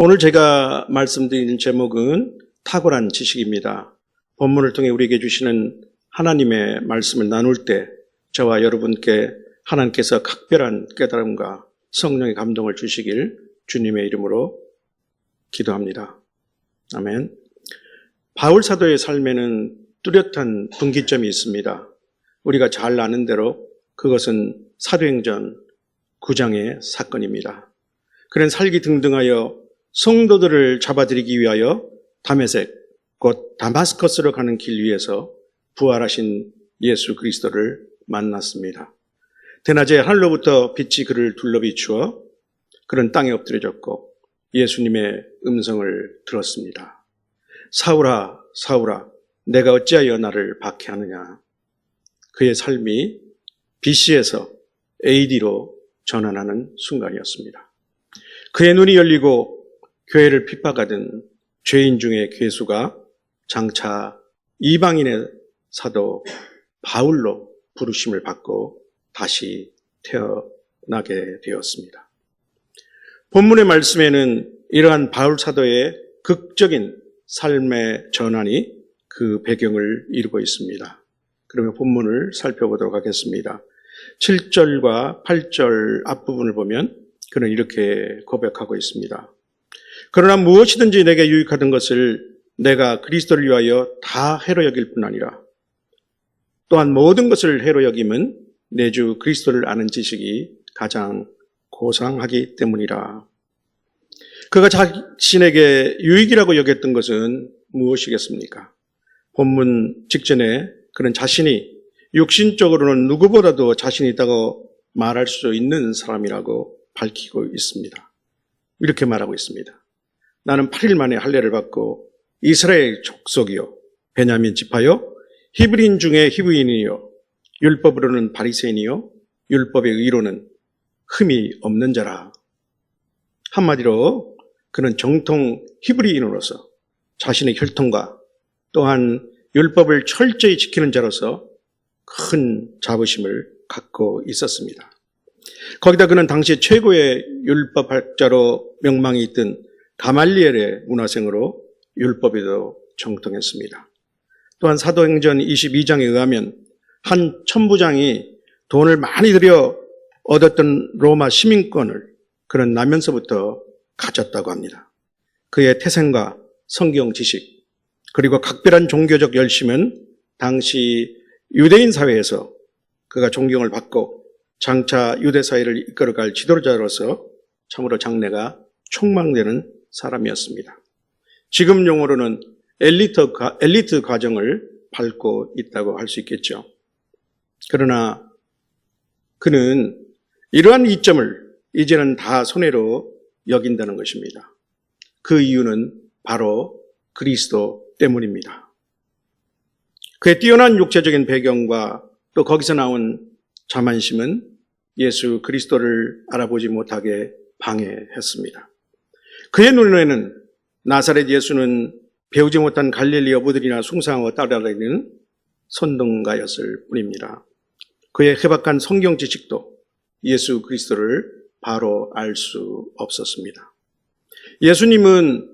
오늘 제가 말씀드리는 제목은 탁월한 지식입니다. 본문을 통해 우리에게 주시는 하나님의 말씀을 나눌 때 저와 여러분께 하나님께서 각별한 깨달음과 성령의 감동을 주시길 주님의 이름으로 기도합니다. 아멘. 바울 사도의 삶에는 뚜렷한 분기점이 있습니다. 우리가 잘 아는 대로 그것은 사도행전 9장의 사건입니다. 그는 살기등등하여 성도들을 잡아들이기 위하여 다메섹, 곧 다마스커스로 가는 길 위에서 부활하신 예수 그리스도를 만났습니다. 대낮에 하늘로부터 빛이 그를 둘러비추어 그는 땅에 엎드려졌고 예수님의 음성을 들었습니다. 사울아, 사울아, 내가 어찌하여 나를 박해하느냐. 그의 삶이 BC에서 AD로 전환하는 순간이었습니다. 그의 눈이 열리고 교회를 핍박하던 죄인 중의 괴수가 장차 이방인의 사도 바울로 부르심을 받고 다시 태어나게 되었습니다. 본문의 말씀에는 이러한 바울 사도의 극적인 삶의 전환이 그 배경을 이루고 있습니다. 그러면 본문을 살펴보도록 하겠습니다. 7절과 8절 앞부분을 보면 그는 이렇게 고백하고 있습니다. 그러나 무엇이든지 내게 유익하던 것을 내가 그리스도를 위하여 다 해로 여길 뿐 아니라 또한 모든 것을 해로 여김은 내 주 그리스도를 아는 지식이 가장 고상하기 때문이라. 그가 자신에게 유익이라고 여겼던 것은 무엇이겠습니까? 본문 직전에 그는 자신이 육신적으로는 누구보다도 자신이 있다고 말할 수 있는 사람이라고 밝히고 있습니다. 이렇게 말하고 있습니다. 나는 8일 만에 할례를 받고 이스라엘 족속이요 베냐민 지파요 히브리인 중에 히브리인이요 율법으로는 바리새인이요 율법의 의로는 흠이 없는 자라. 한마디로 그는 정통 히브리인으로서 자신의 혈통과 또한 율법을 철저히 지키는 자로서 큰 자부심을 갖고 있었습니다. 거기다 그는 당시 최고의 율법학자로 명망이 있던 가말리엘의 문화생으로 율법에도 정통했습니다. 또한 사도행전 22장에 의하면 한 천부장이 돈을 많이 들여 얻었던 로마 시민권을 그는 나면서부터 가졌다고 합니다. 그의 태생과 성경 지식 그리고 각별한 종교적 열심은 당시 유대인 사회에서 그가 존경을 받고 장차 유대 사회를 이끌어갈 지도자로서 참으로 장래가 촉망되는 사람이었습니다. 지금 용어로는 엘리트 과정을 밟고 있다고 할 수 있겠죠. 그러나 그는 이러한 이점을 이제는 다 손해로 여긴다는 것입니다. 그 이유는 바로 그리스도 때문입니다. 그의 뛰어난 육체적인 배경과 또 거기서 나온 자만심은 예수 그리스도를 알아보지 못하게 방해했습니다. 그의 눈에는 나사렛 예수는 배우지 못한 갈릴리 어부들이나 숭상하고 따라다니는 선동가였을 뿐입니다. 그의 해박한 성경 지식도 예수 그리스도를 바로 알 수 없었습니다. 예수님은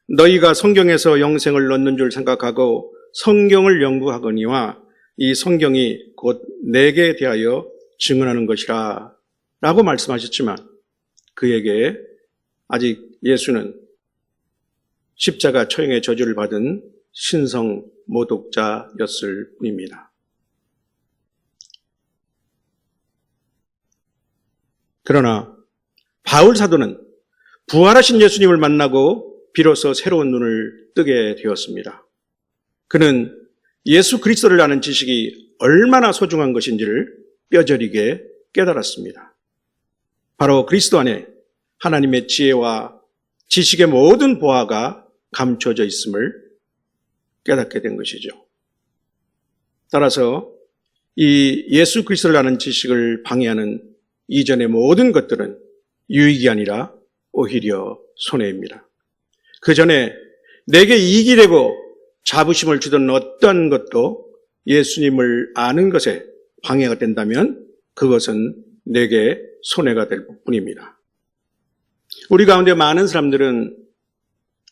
너희가 성경에서 영생을 얻는 줄 생각하고 성경을 연구하거니와 이 성경이 곧 내게 대하여 증언하는 것이라 라고 말씀하셨지만 그에게 아직 예수는 십자가 처형의 저주를 받은 신성 모독자였을 뿐입니다. 그러나 바울 사도는 부활하신 예수님을 만나고 비로소 새로운 눈을 뜨게 되었습니다. 그는 예수 그리스도를 아는 지식이 얼마나 소중한 것인지를 뼈저리게 깨달았습니다. 바로 그리스도 안에 하나님의 지혜와 지식의 모든 보화가 감춰져 있음을 깨닫게 된 것이죠. 따라서 이 예수 그리스도를 아는 지식을 방해하는 이전의 모든 것들은 유익이 아니라 오히려 손해입니다. 그 전에 내게 이익이 되고 자부심을 주던 어떤 것도 예수님을 아는 것에 방해가 된다면 그것은 내게 손해가 될 뿐입니다. 우리 가운데 많은 사람들은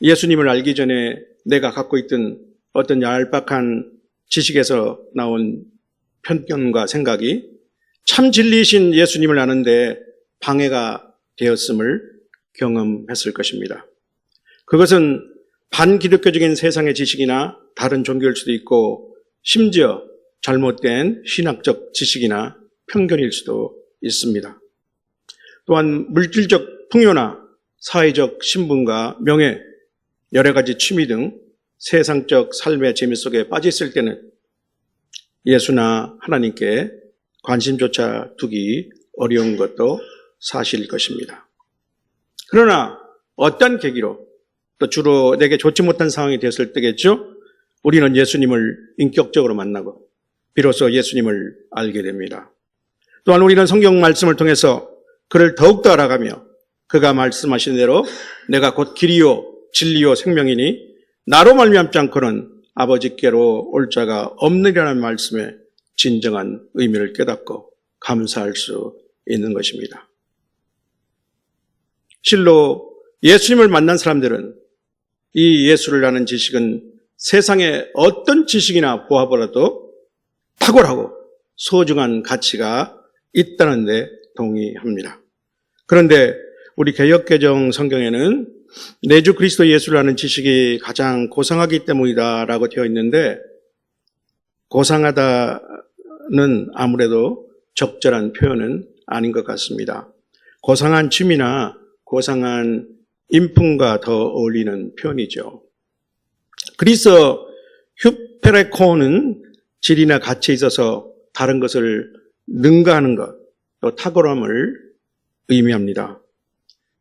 예수님을 알기 전에 내가 갖고 있던 어떤 얄팍한 지식에서 나온 편견과 생각이 참 진리이신 예수님을 아는데 방해가 되었음을 경험했을 것입니다. 그것은 반기독교적인 세상의 지식이나 다른 종교일 수도 있고 심지어 잘못된 신학적 지식이나 편견일 수도 있습니다. 또한 물질적 풍요나 사회적 신분과 명예, 여러 가지 취미 등 세상적 삶의 재미 속에 빠져 있을 때는 예수나 하나님께 관심조차 두기 어려운 것도 사실일 것입니다. 그러나 어떤 계기로 또 주로 내게 좋지 못한 상황이 됐을 때겠죠? 우리는 예수님을 인격적으로 만나고 비로소 예수님을 알게 됩니다. 또한 우리는 성경 말씀을 통해서 그를 더욱더 알아가며 그가 말씀하신 대로 내가 곧 길이요 진리요 생명이니 나로 말미암지 않고는 아버지께로 올 자가 없느리라는 말씀의 진정한 의미를 깨닫고 감사할 수 있는 것입니다. 실로 예수님을 만난 사람들은 이 예수를 아는 지식은 세상의 어떤 지식이나 보아보라도 탁월하고 소중한 가치가 있다는 데 동의합니다. 그런데 우리 개역개정 성경에는 내주 그리스도 예수를 아는 지식이 가장 고상하기 때문이다라고 되어 있는데 고상하다는 아무래도 적절한 표현은 아닌 것 같습니다. 고상한 취미나 고상한 인품과 더 어울리는 표현이죠. 그래서 휴페레코는 질이나 가치에 있어서 다른 것을 능가하는 것, 또 탁월함을 의미합니다.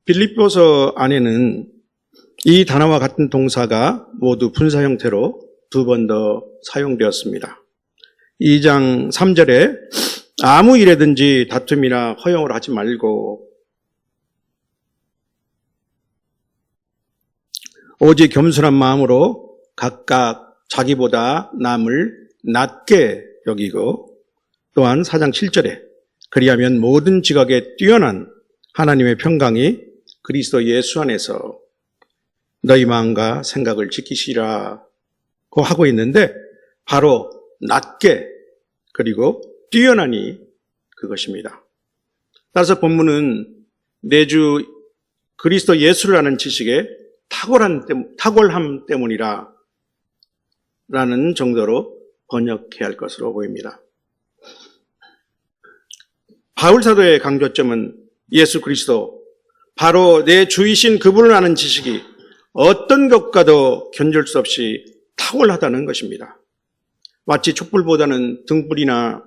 빌립보서 안에는 이 단어와 같은 동사가 모두 분사 형태로 두 번 더 사용되었습니다. 2장 3절에 아무 일에든지 다툼이나 허용을 하지 말고 오직 겸손한 마음으로 각각 자기보다 남을 낮게 여기고 또한 4장 7절에 그리하면 모든 지각에 뛰어난 하나님의 평강이 그리스도 예수 안에서 너희 마음과 생각을 지키시라고 하고 있는데 바로 낮게 그리고 뛰어나니 그것입니다. 따라서 본문은 내주 그리스도 예수를 아는 지식에 탁월함 때문이라 라는 정도로 번역해야 할 것으로 보입니다. 바울 사도의 강조점은 예수 그리스도, 바로 내 주이신 그분을 아는 지식이 어떤 것과도 견줄 수 없이 탁월하다는 것입니다. 마치 촛불보다는 등불이나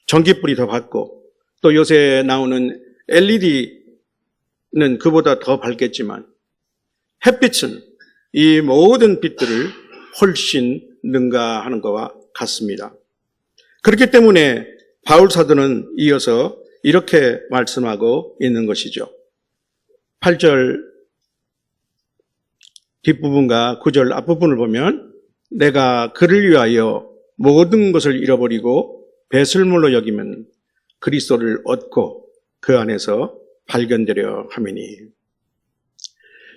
전기불이 더 밝고 또 요새 나오는 LED는 그보다 더 밝겠지만 햇빛은 이 모든 빛들을 훨씬 능가하는 것과 같습니다. 그렇기 때문에 바울 사도는 이어서 이렇게 말씀하고 있는 것이죠. 8절 뒷부분과 9절 앞부분을 보면 내가 그를 위하여 모든 것을 잃어버리고 배설물로 여기면 그리스도를 얻고 그 안에서 발견되려 함이니.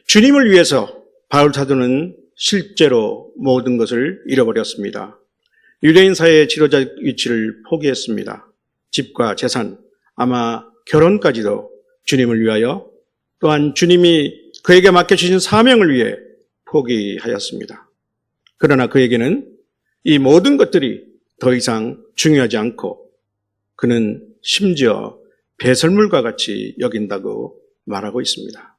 주님을 위해서 바울 사도는 실제로 모든 것을 잃어버렸습니다. 유대인 사회의 지도자 위치를 포기했습니다. 집과 재산, 아마 결혼까지도 주님을 위하여 또한 주님이 그에게 맡겨주신 사명을 위해 포기하였습니다. 그러나 그에게는 이 모든 것들이 더 이상 중요하지 않고 그는 심지어 배설물과 같이 여긴다고 말하고 있습니다.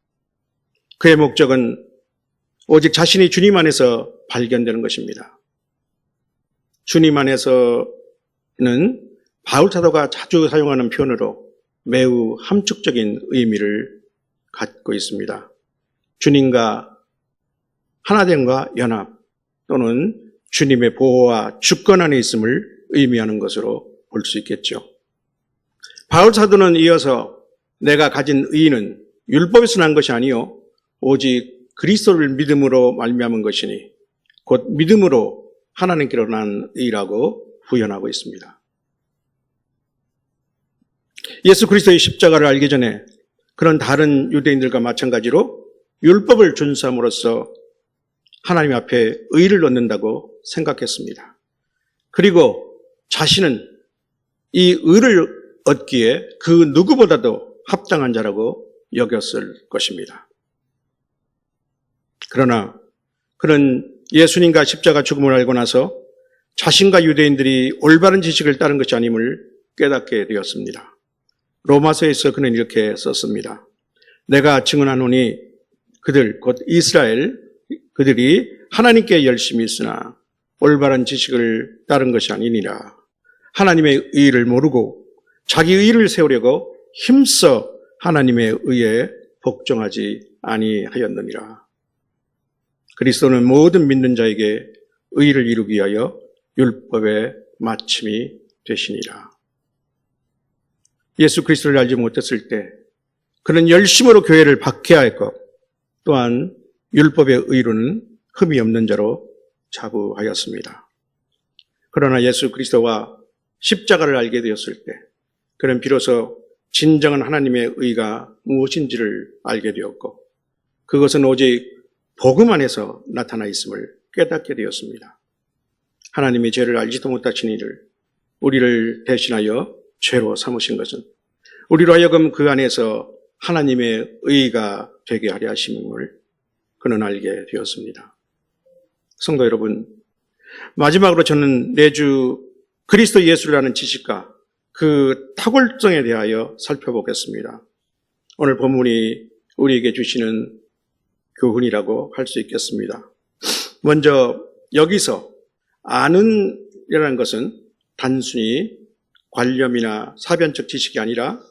그의 목적은 오직 자신이 주님 안에서 발견되는 것입니다. 주님 안에서는 바울 사도가 자주 사용하는 표현으로 매우 함축적인 의미를 갖고 있습니다. 주님과 하나됨과 연합 또는 주님의 보호와 주권 안에 있음을 의미하는 것으로 볼 수 있겠죠. 바울 사도는 이어서 내가 가진 의는 율법에서 난 것이 아니요 오직 그리스도를 믿음으로 말미암은 것이니 곧 믿음으로 하나님께로 난 의라고 부연하고 있습니다. 예수 그리스도의 십자가를 알기 전에 그런 다른 유대인들과 마찬가지로 율법을 준수함으로써 하나님 앞에 의를 얻는다고 생각했습니다. 그리고 자신은 이 의를 얻기에 그 누구보다도 합당한 자라고 여겼을 것입니다. 그러나 그는 예수님과 십자가 죽음을 알고 나서 자신과 유대인들이 올바른 지식을 따른 것이 아님을 깨닫게 되었습니다. 로마서에서 그는 이렇게 썼습니다. 내가 증언하노니 그들 곧 이스라엘 그들이 하나님께 열심히 있으나 올바른 지식을 따른 것이 아니니라. 하나님의 의를 모르고 자기 의를 세우려고 힘써 하나님의 의에 복종하지 아니하였느니라. 그리스도는 모든 믿는 자에게 의를 이루기 위하여 율법의 마침이 되시니라. 예수 그리스도를 알지 못했을 때 그는 열심으로 교회를 박해하였고 또한 율법의 의로는 흠이 없는 자로 자부하였습니다. 그러나 예수 그리스도와 십자가를 알게 되었을 때 그는 비로소 진정한 하나님의 의가 무엇인지를 알게 되었고 그것은 오직 복음 안에서 나타나 있음을 깨닫게 되었습니다. 하나님이 죄를 알지도 못하신 이를 우리를 대신하여 죄로 삼으신 것은 우리로 하여금 그 안에서 하나님의 의가 되게 하려 하심을 그는 알게 되었습니다. 성도 여러분, 마지막으로 저는 내주 그리스도 예수를 아는 지식과 그 탁월성에 대하여 살펴보겠습니다. 오늘 본문이 우리에게 주시는 교훈이라고 할 수 있겠습니다. 먼저 여기서 아는이라는 것은 단순히 관념이나 사변적 지식이 아니라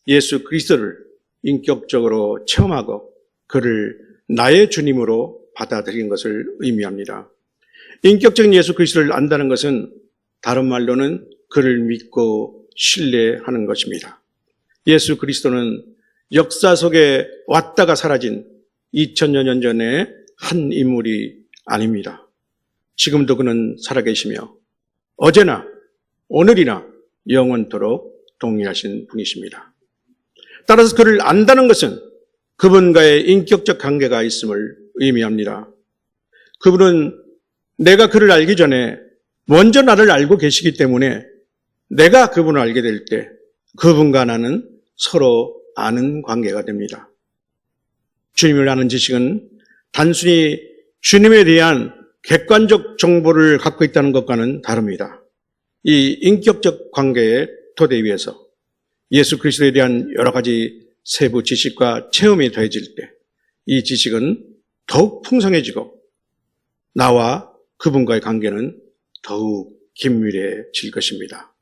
예수 그리스도를 인격적으로 체험하고 그를 나의 주님으로 받아들인 것을 의미합니다. 인격적인 예수 그리스도를 안다는 것은 다른 말로는 그를 믿고 신뢰하는 것입니다. 예수 그리스도는 역사 속에 왔다가 사라진 2000여 년 전의 한 인물이 아닙니다. 지금도 그는 살아계시며 어제나 오늘이나 영원토록 동일하신 분이십니다. 따라서 그를 안다는 것은 그분과의 인격적 관계가 있음을 의미합니다. 그분은 내가 그를 알기 전에 먼저 나를 알고 계시기 때문에 내가 그분을 알게 될 때 그분과 나는 서로 아는 관계가 됩니다. 주님을 아는 지식은 단순히 주님에 대한 객관적 정보를 갖고 있다는 것과는 다릅니다. 이 인격적 관계의 토대 위에서 예수 그리스도에 대한 여러 가지 세부 지식과 체험이 더해질 때 이 지식은 더욱 풍성해지고 나와 그분과의 관계는 더욱 긴밀해질 것입니다.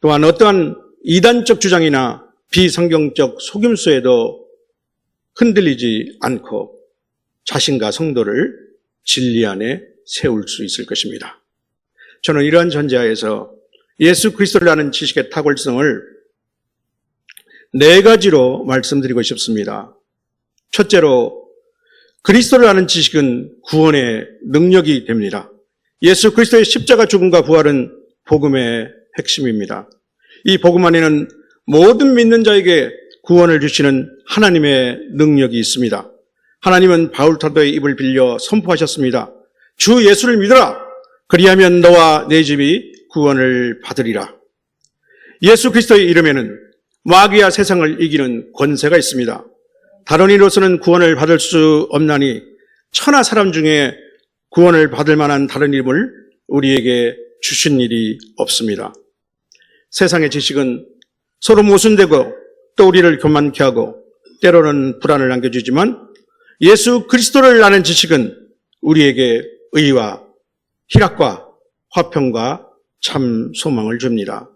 또한 어떠한 이단적 주장이나 비성경적 속임수에도 흔들리지 않고 자신과 성도를 진리 안에 세울 수 있을 것입니다. 저는 이러한 전제하에서 예수 그리스도를 아는 지식의 탁월성을 4가지로 말씀드리고 싶습니다. 첫째로 그리스도를 아는 지식은 구원의 능력이 됩니다. 예수 그리스도의 십자가 죽음과 부활은 복음의 핵심입니다. 이 복음 안에는 모든 믿는 자에게 구원을 주시는 하나님의 능력이 있습니다. 하나님은 바울 사도의 입을 빌려 선포하셨습니다. 주 예수를 믿어라. 그리하면 너와 내 집이 구원을 받으리라. 예수 그리스도의 이름에는 마귀와 세상을 이기는 권세가 있습니다. 다른 이로서는 구원을 받을 수 없나니 천하 사람 중에 구원을 받을 만한 다른 이름을 우리에게 주신 일이 없습니다. 세상의 지식은 서로 모순되고 또 우리를 교만케 하고 때로는 불안을 안겨주지만 예수 그리스도를 아는 지식은 우리에게 의와 희락과 화평과 참 소망을 줍니다.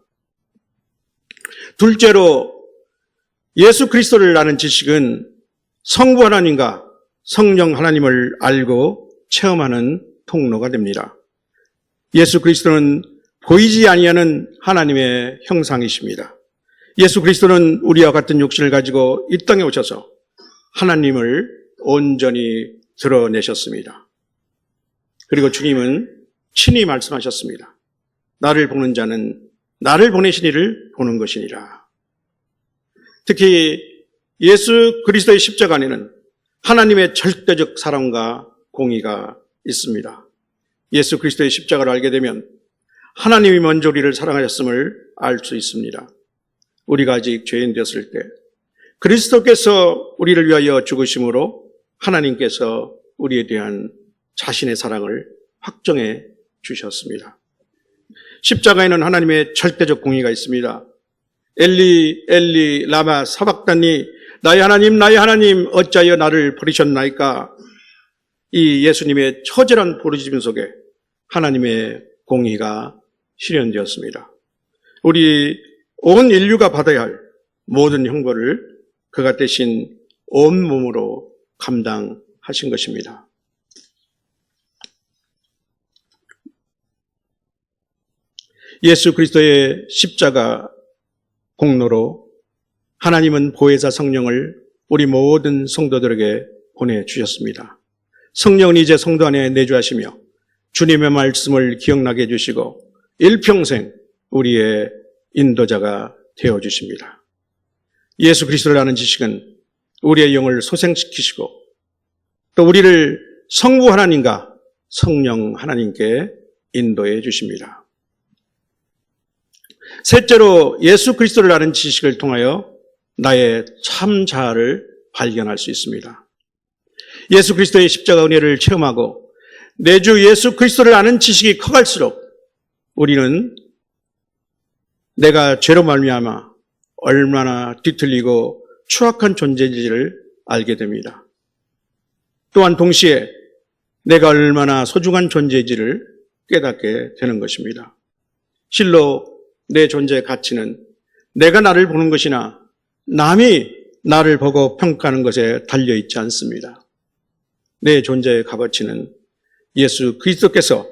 둘째로 예수 그리스도를 아는 지식은 성부 하나님과 성령 하나님을 알고 체험하는 통로가 됩니다. 예수 그리스도는 보이지 아니하는 하나님의 형상이십니다. 예수 그리스도는 우리와 같은 육신을 가지고 이 땅에 오셔서 하나님을 온전히 드러내셨습니다. 그리고 주님은 친히 말씀하셨습니다. 나를 보는 자는 나를 보내신 이를 보는 것이니라. 특히 예수 그리스도의 십자가 안에는 하나님의 절대적 사랑과 공의가 있습니다. 예수 그리스도의 십자가를 알게 되면 하나님이 먼저 우리를 사랑하셨음을 알 수 있습니다. 우리가 아직 죄인 되었을 때 그리스도께서 우리를 위하여 죽으심으로 하나님께서 우리에 대한 자신의 사랑을 확정해 주셨습니다. 십자가에는 하나님의 절대적 공의가 있습니다. 엘리 엘리 라마 사박다니 나의 하나님 어찌하여 나를 버리셨나이까. 이 예수님의 처절한 부르짖음 속에 하나님의 공의가 실현되었습니다. 우리 온 인류가 받아야 할 모든 형벌을 그가 대신 온몸으로 감당하신 것입니다. 예수 그리스도의 십자가 공로로 하나님은 보혜사 성령을 우리 모든 성도들에게 보내주셨습니다. 성령은 이제 성도 안에 내주하시며 주님의 말씀을 기억나게 해주시고 일평생 우리의 인도자가 되어주십니다. 예수 그리스도를 아는 지식은 우리의 영을 소생시키시고 또 우리를 성부 하나님과 성령 하나님께 인도해 주십니다. 셋째로 예수 그리스도를 아는 지식을 통하여 나의 참 자아를 발견할 수 있습니다. 예수 그리스도의 십자가 은혜를 체험하고 내 주 예수 그리스도를 아는 지식이 커갈수록 우리는 내가 죄로 말미암아 얼마나 뒤틀리고 추악한 존재인지를 알게 됩니다. 또한 동시에 내가 얼마나 소중한 존재인지를 깨닫게 되는 것입니다. 실로 내 존재의 가치는 내가 나를 보는 것이나 남이 나를 보고 평가하는 것에 달려있지 않습니다. 내 존재의 값어치는 예수 그리스도께서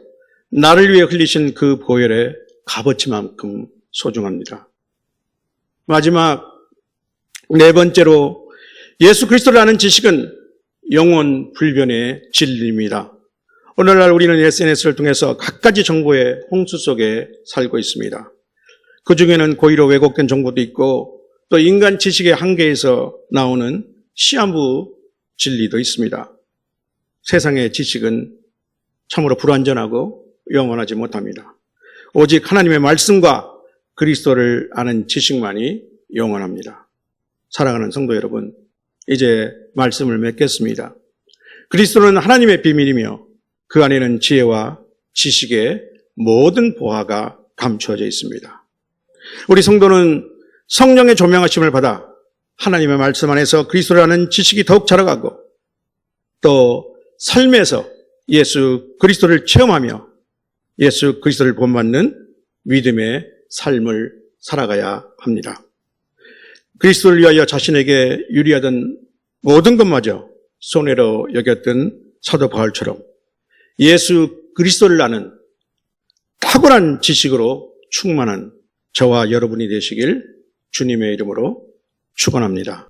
나를 위해 흘리신 그 보혈의 값어치만큼 소중합니다. 마지막 네 번째로 예수 그리스도를 아는 지식은 영혼 불변의 진리입니다. 오늘날 우리는 SNS를 통해서 갖가지 정보의 홍수 속에 살고 있습니다. 그 중에는 고의로 왜곡된 정보도 있고 또 인간 지식의 한계에서 나오는 시한부 진리도 있습니다. 세상의 지식은 참으로 불완전하고 영원하지 못합니다. 오직 하나님의 말씀과 그리스도를 아는 지식만이 영원합니다. 사랑하는 성도 여러분, 이제 말씀을 맺겠습니다. 그리스도는 하나님의 비밀이며 그 안에는 지혜와 지식의 모든 보화가 감추어져 있습니다. 우리 성도는 성령의 조명하심을 받아 하나님의 말씀 안에서 그리스도를 아는 지식이 더욱 자라가고 또 삶에서 예수 그리스도를 체험하며 예수 그리스도를 본받는 믿음의 삶을 살아가야 합니다. 그리스도를 위하여 자신에게 유리하던 모든 것마저 손해로 여겼던 사도 바울처럼 예수 그리스도를 아는 탁월한 지식으로 충만한 저와 여러분이 되시길 주님의 이름으로 축원합니다.